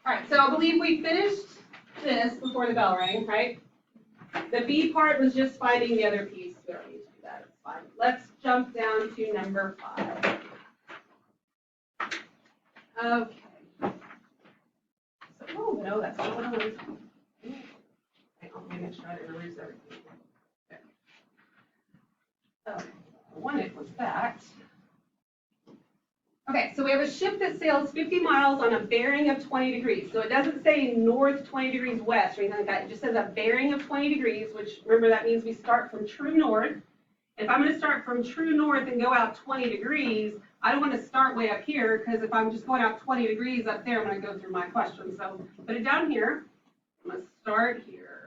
All right, so I believe we finished this before the bell rang, right? The B part was just finding the other piece. We don't need to do that, it's fine. Let's jump down to number 5. Okay. So, oh, no, that's not what I wanted. Hang on, maybe I tried to erase everything. Okay, I wanted was that. Okay, so we have a ship that sails 50 miles on a bearing of 20 degrees. So it doesn't say north 20 degrees west or anything like that. It just says a bearing of 20 degrees, which remember that means we start from true north. If I'm going to start from true north and go out 20 degrees, I don't want to start way up here because if I'm just going out 20 degrees up there, I'm going to go through my question. So put it down here. I'm going to start here.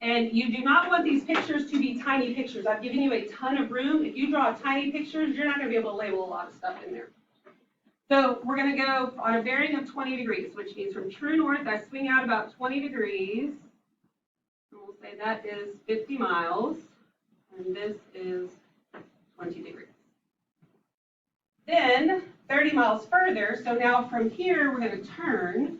And you do not want these pictures to be tiny pictures. I've given you a ton of room. If you draw tiny pictures, you're not going to be able to label a lot of stuff in there. So we're going to go on a bearing of 20 degrees, which means from true north, I swing out about 20 degrees. And we'll say that is 50 miles. And this is 20 degrees. Then 30 miles further. So now from here, we're going to turn.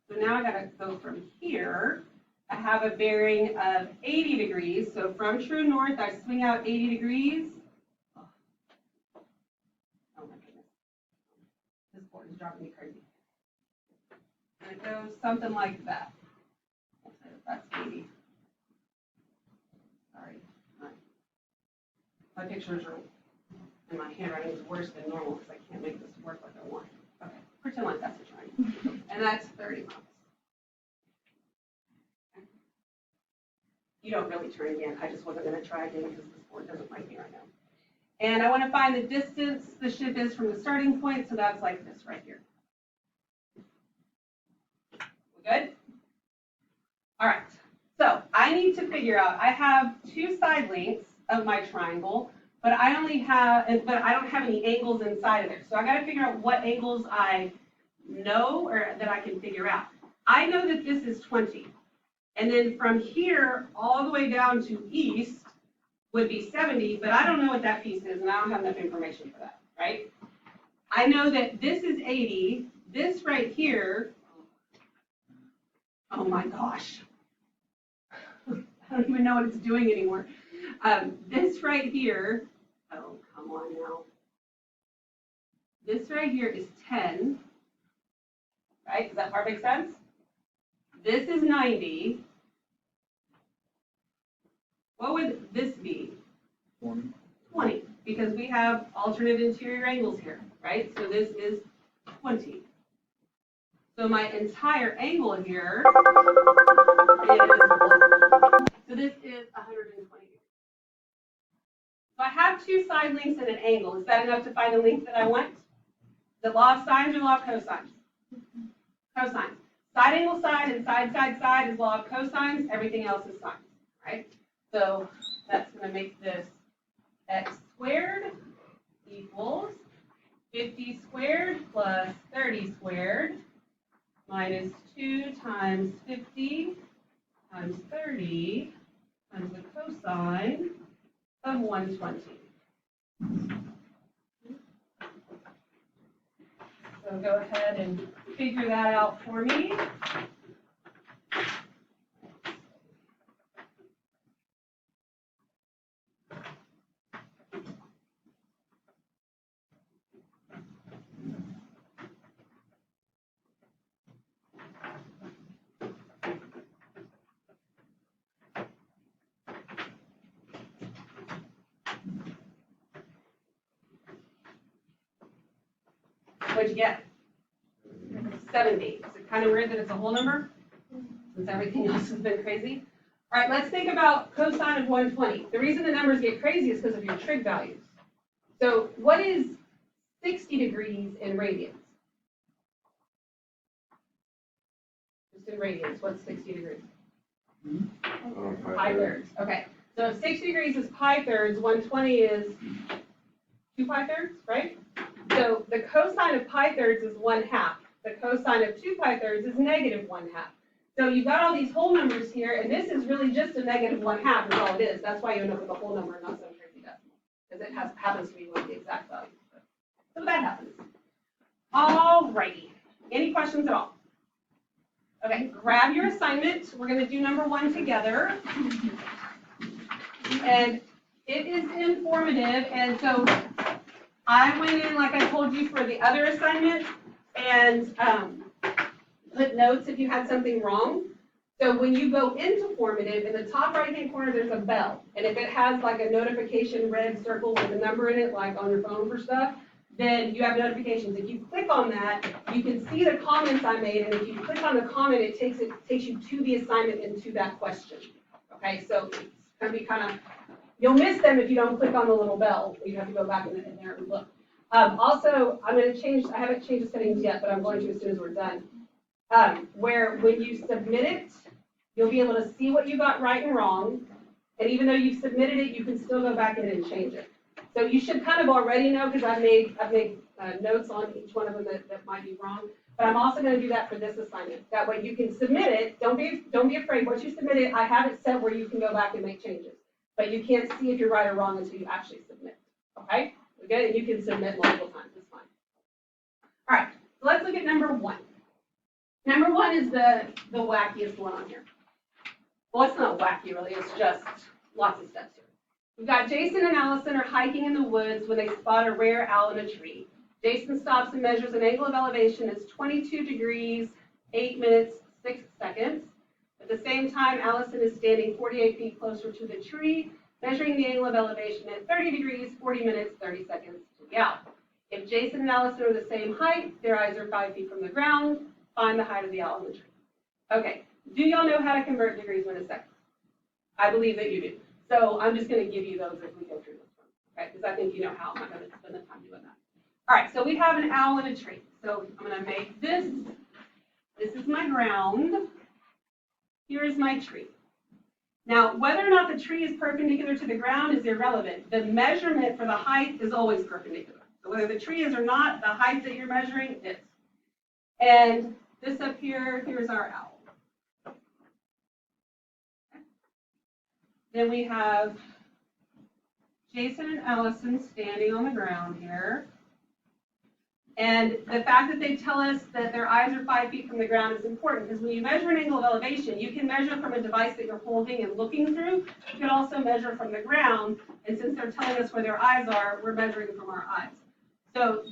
So now I got to go from here. I have a bearing of 80 degrees. So from true north, I swing out 80 degrees. Oh my goodness. This board is driving me crazy. And it goes something like that. That's 80. Sorry. My pictures are, and my handwriting is worse than normal because I can't make this work like I want. Okay, pretend like that's a triangle. And that's 30 miles. You don't really turn again. I just wasn't going to try again because this board doesn't like me right now. And I want to find the distance the ship is from the starting point, so that's like this right here. We good? All right. So I need to figure out, I have 2 side lengths of my triangle, but I don't have any angles inside of there. So I got to figure out what angles I know or that I can figure out. I know that this is 20. And then from here all the way down to east would be 70, but I don't know what that piece is, and I don't have enough information for that, right? I know that this is 80. This right here, oh my gosh. I don't even know what it's doing anymore. This right here, oh, come on now. This right here is 10, right? Does that part make sense? This is 90. What would this be? 20. 20, because we have alternate interior angles here, right? So this is 20. So my entire angle here is 1. So this is 120 degrees. So I have 2 side lengths and an angle. Is that enough to find the length that I want? The law of sines or law of cosines? Cosines. Side angle side and side side side is law of cosines. Everything else is sines, right? So that's going to make this x squared equals 50 squared plus 30 squared minus 2 times 50 times 30 times the cosine of 120. So go ahead and figure that out for me. What'd you get? 70. Is it kind of weird that it's a whole number? Since everything else has been crazy? All right, let's think about cosine of 120. The reason the numbers get crazy is because of your trig values. So what is 60 degrees in radians? Just in radians, what's 60 degrees? Pi thirds. Okay, so if 60 degrees is pi thirds, 120 is 2 pi thirds, right? So the cosine of pi thirds is 1/2. The cosine of 2 pi thirds is negative 1/2. So you've got all these whole numbers here, and this is really just a negative 1/2 is all it is. That's why you end up with a whole number and not some crazy decimal, because it happens to be one of the exact values. So that happens. All righty. Any questions at all? Okay, grab your assignment. We're going to do number 1 together. And it is informative, and so I went in, like I told you, for the other assignment, and put notes if you had something wrong. So when you go into formative, in the top right-hand corner, there's a bell. And if it has like a notification red circle with a number in it, like on your phone for stuff, then you have notifications. If you click on that, you can see the comments I made, and if you click on the comment, it takes you to the assignment and to that question. Okay, so it's going to be kind of, you'll miss them if you don't click on the little bell. You have to go back in there and look. Also, I'm going to change, I haven't changed the settings yet, but I'm going to as soon as we're done. Where when you submit it, you'll be able to see what you got right and wrong. And even though you've submitted it, you can still go back in and change it. So you should kind of already know, because I've made notes on each one of them that might be wrong. But I'm also going to do that for this assignment. That way you can submit it. Don't be afraid. Once you submit it, I have it set where you can go back and make changes. But you can't see if you're right or wrong until you actually submit. Okay? Okay? And you can submit multiple times. It's fine. All right. So let's look at number 1. Number 1 is the wackiest one on here. Well, it's not wacky, really. It's just lots of steps here. We've got Jason and Allison are hiking in the woods when they spot a rare owl in a tree. Jason stops and measures an angle of elevation as 22 degrees, 8 minutes, 6 seconds. At the same time, Allison is standing 48 feet closer to the tree, measuring the angle of elevation at 30 degrees, 40 minutes, 30 seconds to the owl. If Jason and Allison are the same height, their eyes are 5 feet from the ground, find the height of the owl in the tree. Okay, do y'all know how to convert degrees to seconds? I believe that you do. So I'm just going to give you those as we go through this one, okay? Because I think you know how. I'm not going to spend the time doing that. All right, so we have an owl in a tree. So I'm going to make this. This is my ground. Here is my tree. Now, whether or not the tree is perpendicular to the ground is irrelevant. The measurement for the height is always perpendicular. So whether the tree is or not, the height that you're measuring is. And this up here, here's our owl. Then we have Jason and Allison standing on the ground here. And the fact that they tell us that their eyes are 5 feet from the ground is important, because when you measure an angle of elevation, you can measure from a device that you're holding and looking through. You can also measure from the ground. And since they're telling us where their eyes are, we're measuring from our eyes. So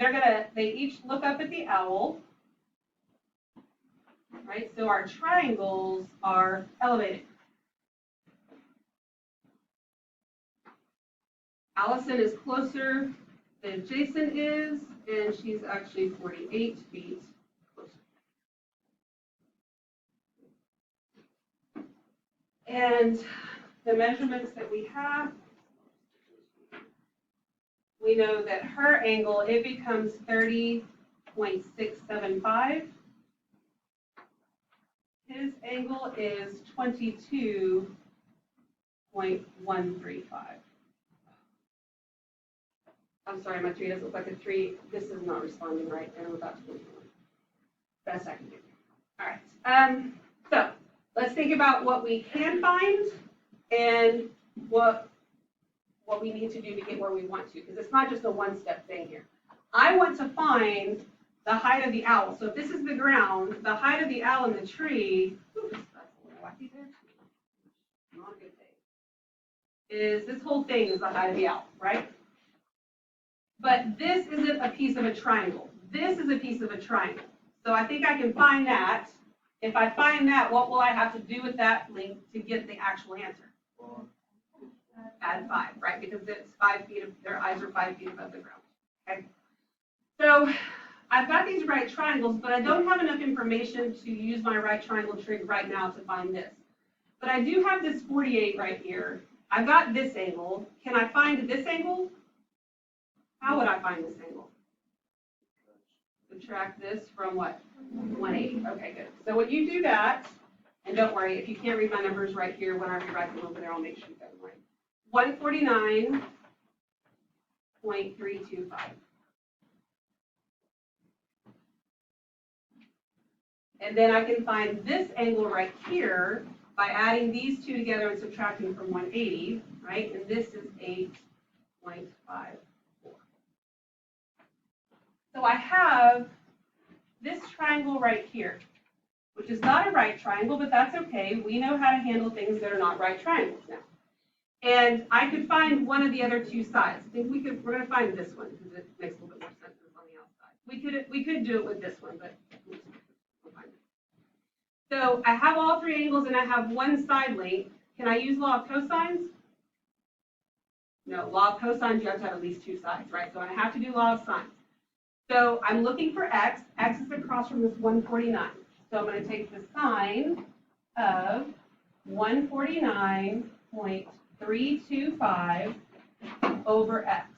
they each look up at the owl. Right? So our triangles are elevated. Allison is closer than Jason is, and she's actually 48 feet closer. And the measurements that we have, we know that her angle, it becomes 30.675. His angle is 22.135. I'm sorry, my tree doesn't look like a tree. This is not responding right, and I'm about to lose one. Best I can do. All right. So let's think about what we can find and what we need to do to get where we want to, because it's not just a one-step thing here. I want to find the height of the owl. So if this is the ground, the height of the owl in the tree, oops, that's a little wacky there. Not a good thing. Is this whole thing is the height of the owl, right? But this isn't a piece of a triangle. This is a piece of a triangle. So I think I can find that. If I find that, what will I have to do with that link to get the actual answer? Add 5, right? Because it's 5 feet, their eyes are 5 feet above the ground. Okay. So I've got these right triangles, but I don't have enough information to use my right triangle trig right now to find this. But I do have this 48 right here. I've got this angle. Can I find this angle? How would I find this angle? Subtract this from what? 180. Okay, good. So when you do that, and don't worry, if you can't read my numbers right here, when I rewrite them over there, I'll make sure you got them right. 149.325. And then I can find this angle right here by adding these two together and subtracting from 180, right? And this is 8.5. So I have this triangle right here, which is not a right triangle, but that's okay. We know how to handle things that are not right triangles now. And I could find one of the other two sides. I think we're going to find this one because it makes a little bit more sense than on the outside. We could do it with this one, but we'll find it. So I have all three angles and I have one side length. Can I use law of cosines? No, law of cosines, you have to have at least two sides, right? So I have to do law of sines. So I'm looking for x. X is across from this 149. So I'm going to take the sine of 149.325 over x.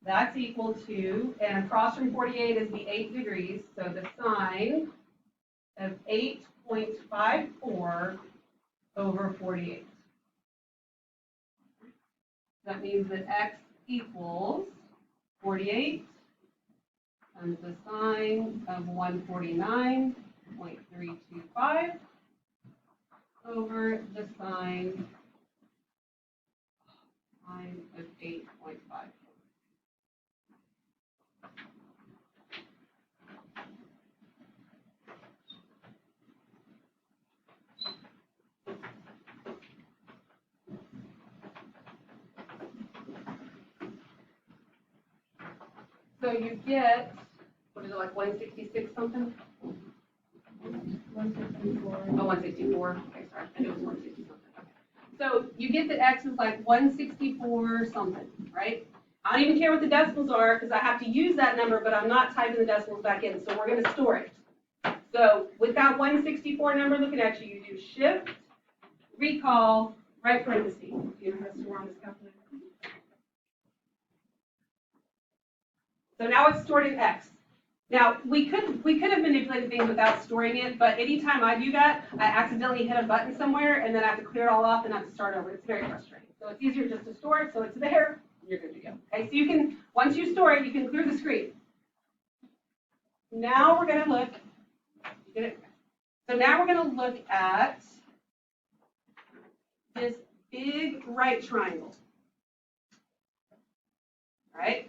That's equal to, and across from 48 is the 8 degrees, so the sine of 8.54 over 48. That means that x equals 48 times the sine of 149.325 over the sine of 8.54. So you get, what is it, like 166 something? 164. Oh, 164. Okay, sorry. I knew it was 160 something. Okay. So you get that x is like 164 something, right? I don't even care what the decimals are because I have to use that number, but I'm not typing the decimals back in, so we're going to store it. So with that 164 number looking at you, you do shift, recall, right parentheses. Do you know how to store on this calculator? So now it's stored in x. Now we could have manipulated things without storing it, but anytime I do that, I accidentally hit a button somewhere and then I have to clear it all off and I have to start over. It's very frustrating. So it's easier just to store it, so it's there, and you're good to go. Okay, so you can, once you store it, you can clear the screen. Now we're going to look. So now we're going to look at this big right triangle. All right.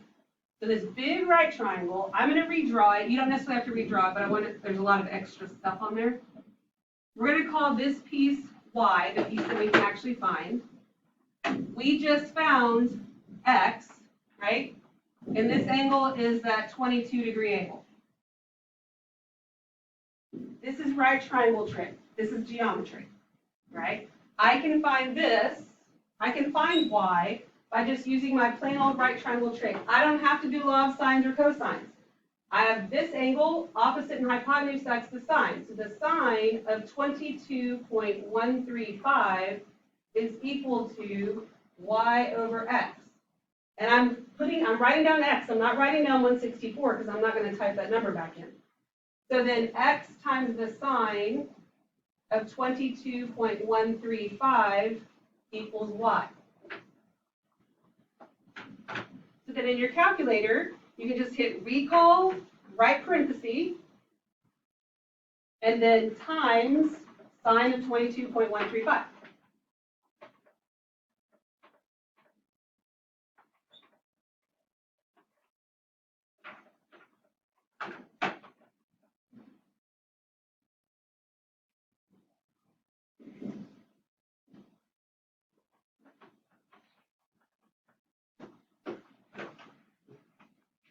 So this big right triangle, I'm going to redraw it. You don't necessarily have to redraw it, but there's a lot of extra stuff on there. We're going to call this piece y, the piece that we can actually find. We just found x, right? And this angle is that 22-degree angle. This is right triangle trick. This is geometry, right? I can find this. I can find y by just using my plain old right triangle trick. I don't have to do law of sines or cosines. I have this angle, opposite and hypotenuse, that's the sine. So the sine of 22.135 is equal to y over x. And I'm writing down x. I'm not writing down 164 because I'm not going to type that number back in. So then x times the sine of 22.135 equals y. So then in your calculator, you can just hit recall, right parenthesis, and then times sine of 22.135.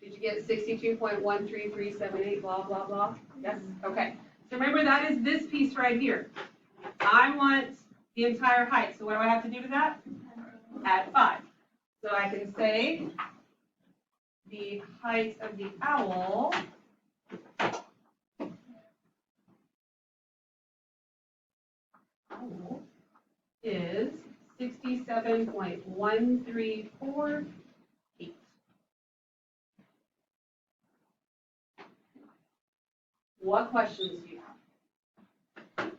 Did you get 62.13378, blah, blah, blah? Yes? Okay. So remember, that is this piece right here. I want the entire height. So what do I have to do to that? Add 5. So I can say the height of the owl is 67.134 feet. What questions do you have?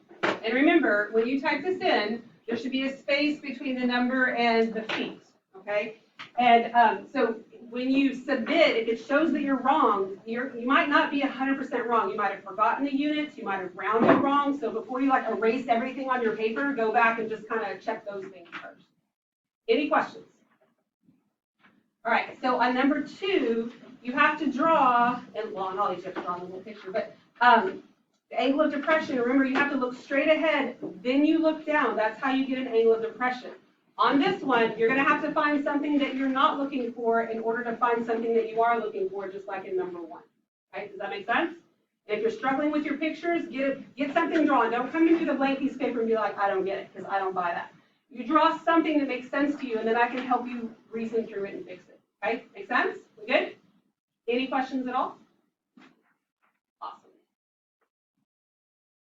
And remember, when you type this in, there should be a space between the number and the feet, okay? And so when you submit, if it shows that you're wrong, you might not be 100% wrong. You might have forgotten the units. You might have rounded wrong. So before you erase everything on your paper, go back and just kind of check those things first. Any questions? All right, so on number 2, you have to draw, and well, not always you have to draw in the little picture, but the angle of depression, remember you have to look straight ahead, then you look down. That's how you get an angle of depression. On this one, you're going to have to find something that you're not looking for in order to find something that you are looking for, just like in number 1. Right? Does that make sense? And if you're struggling with your pictures, get something drawn. Don't come to me with a blank piece of paper and be like, I don't get it, because I don't buy that. You draw something that makes sense to you, and then I can help you reason through it and fix it. Okay? Make sense? We good? Any questions at all?